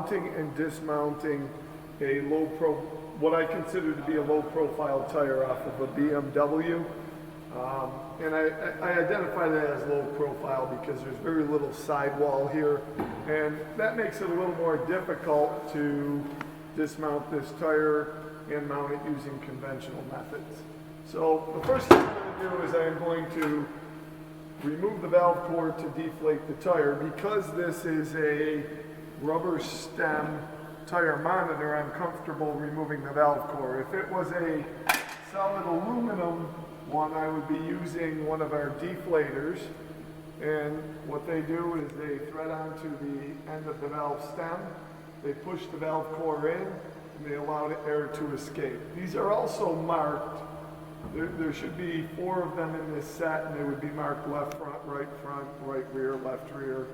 mounting and dismounting what I consider to be a low profile tire off of a BMW. And I identify that as low profile because there's very little sidewall here, and that makes it a little more difficult to dismount this tire and mount it using conventional methods. So the first thing I'm going to do is I'm going to remove the valve core to deflate the tire. Because this is a rubber stem tire monitor, I'm comfortable removing the valve core. If it was a solid aluminum one, I would be using one of our deflators, and what they do is they thread onto the end of the valve stem, they push the valve core in, and they allow the air to escape. These are also marked. There should be 4 of them in this set, and they would be marked left front, right rear, left rear,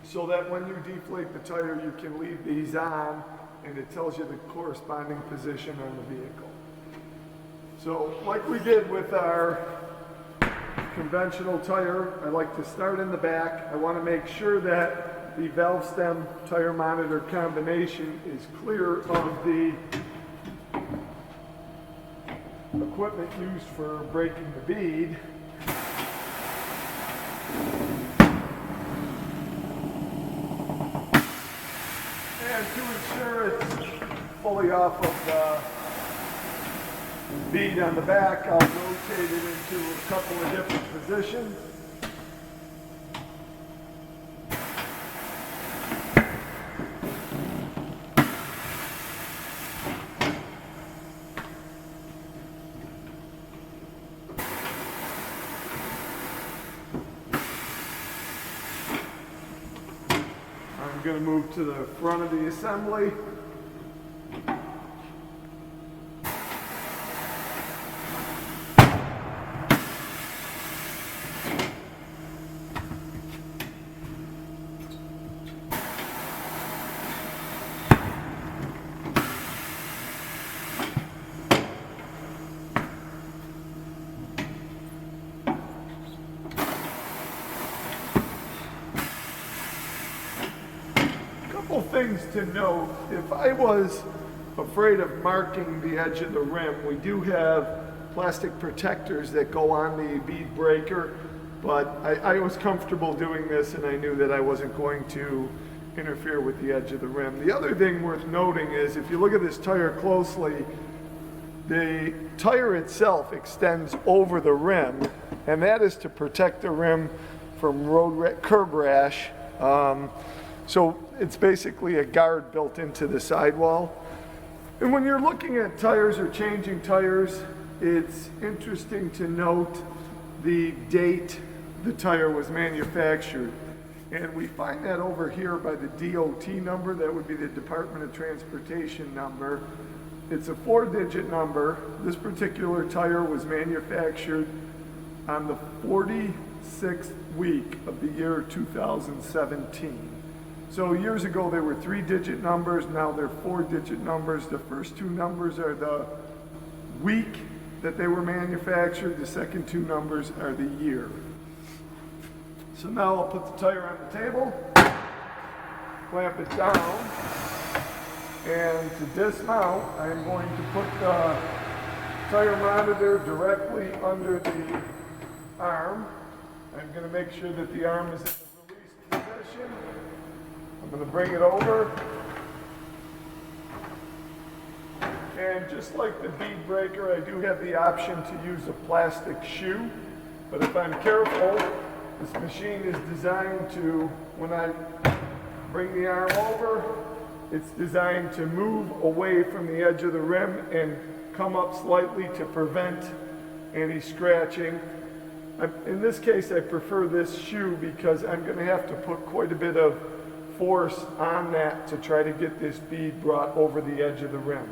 so that when you deflate the tire, you can leave these on, and it tells you the corresponding position on the vehicle. So like we did with our conventional tire, I like to start in the back. I want to make sure that the valve stem tire monitor combination is clear of the equipment used for breaking the bead. And to ensure it's fully off of the bead on the back, I'll rotate it into a couple of different positions. I'm going to move to the front of the assembly. Things to note: if I was afraid of marking the edge of the rim, we do have plastic protectors that go on the bead breaker, but I was comfortable doing this, and I knew that I wasn't going to interfere with the edge of the rim. The other thing worth noting is if you look at this tire closely, the tire itself extends over the rim, and that is to protect the rim from curb rash. So it's basically a guard built into the sidewall. And when you're looking at tires or changing tires, it's interesting to note the date the tire was manufactured. And we find that over here by the DOT number. That would be the Department of Transportation number. It's a 4-digit number. This particular tire was manufactured on the 46th week of the year 2017. So years ago they were 3-digit numbers, now they're 4-digit numbers. The first 2 numbers are the week that they were manufactured, the second 2 numbers are the year. So now I'll put the tire on the table, clamp it down, and to dismount, I'm going to put the tire monitor directly under the arm. I'm going to make sure that the arm is in the release position. I'm going to bring it over, and just like the bead breaker, I do have the option to use a plastic shoe, but if I'm careful, this machine is designed to, when I bring the arm over, it's designed to move away from the edge of the rim and come up slightly to prevent any scratching. In this case, I prefer this shoe because I'm going to have to put quite a bit of force on that to try to get this bead brought over the edge of the rim.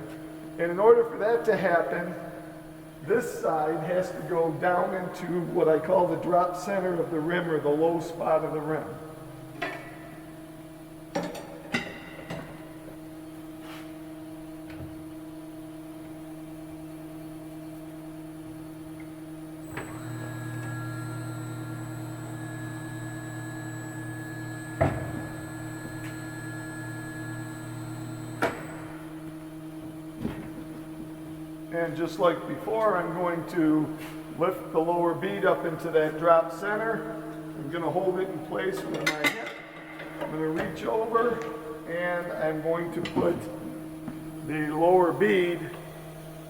And in order for that to happen, this side has to go down into what I call the drop center of the rim, or the low spot of the rim. And just like before, I'm going to lift the lower bead up into that drop center. I'm going to hold it in place with my hip. I'm going to reach over and I'm going to put the lower bead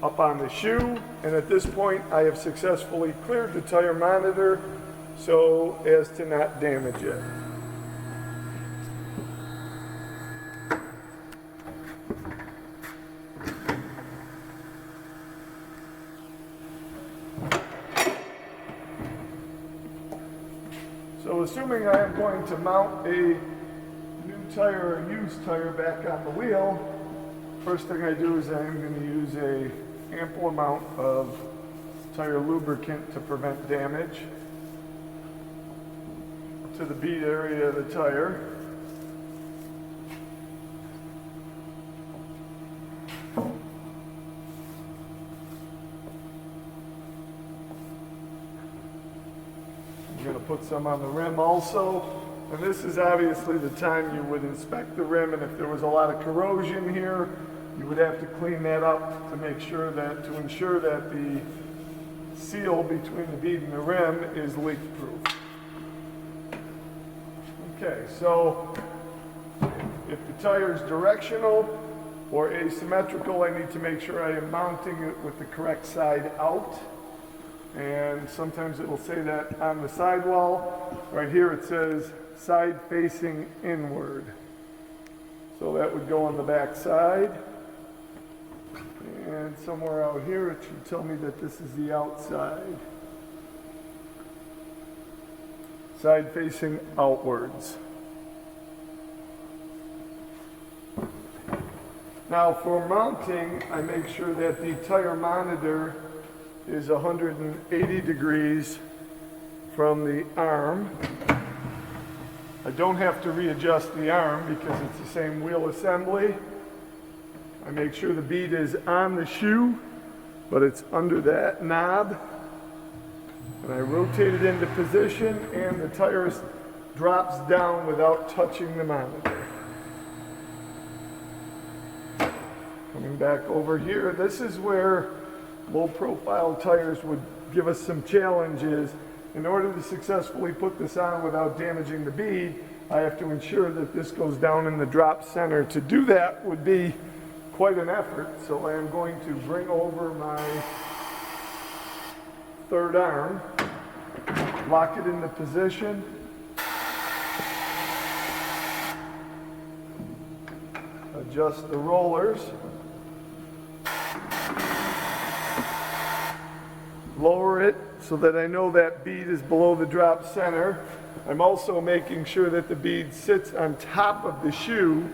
up on the shoe. And at this point, I have successfully cleared the tire monitor so as to not damage it. So assuming I am going to mount a new tire or used tire back on the wheel, first thing I do is I'm going to use an ample amount of tire lubricant to prevent damage to the bead area of the tire. I'm going to put some on the rim also, and this is obviously the time you would inspect the rim, and if there was a lot of corrosion here, you would have to clean that up to ensure that the seal between the bead and the rim is leak proof. Okay, so if the tire is directional or asymmetrical, I need to make sure I am mounting it with the correct side out. And sometimes it will say that on the sidewall. Right here it says side facing inward. So that would go on the back side. And somewhere out here it should tell me that this is the outside. Side facing outwards. Now for mounting, I make sure that the tire monitor is 180 degrees from the arm. I don't have to readjust the arm because it's the same wheel assembly. I make sure the bead is on the shoe, but it's under that knob. And I rotate it into position and the tire drops down without touching the monitor. Coming back over here, this is where low profile tires would give us some challenges. In order to successfully put this on without damaging the bead, I have to ensure that this goes down in the drop center. To do that would be quite an effort, so I am going to bring over my third arm, lock it into position, adjust the rollers, lower it so that I know that bead is below the drop center. I'm also making sure that the bead sits on top of the shoe,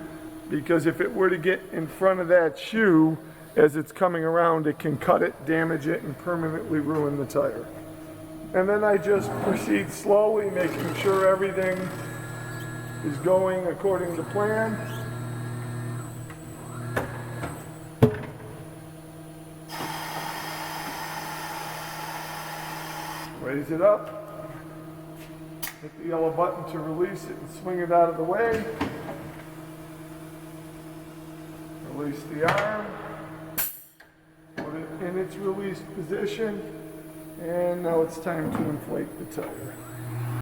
because if it were to get in front of that shoe as it's coming around, it can cut it, damage it, and permanently ruin the tire. And then I just proceed slowly, making sure everything is going according to plan. Raise it up, hit the yellow button to release it and swing it out of the way. Release the arm, put it in its released position, and now it's time to inflate the tire.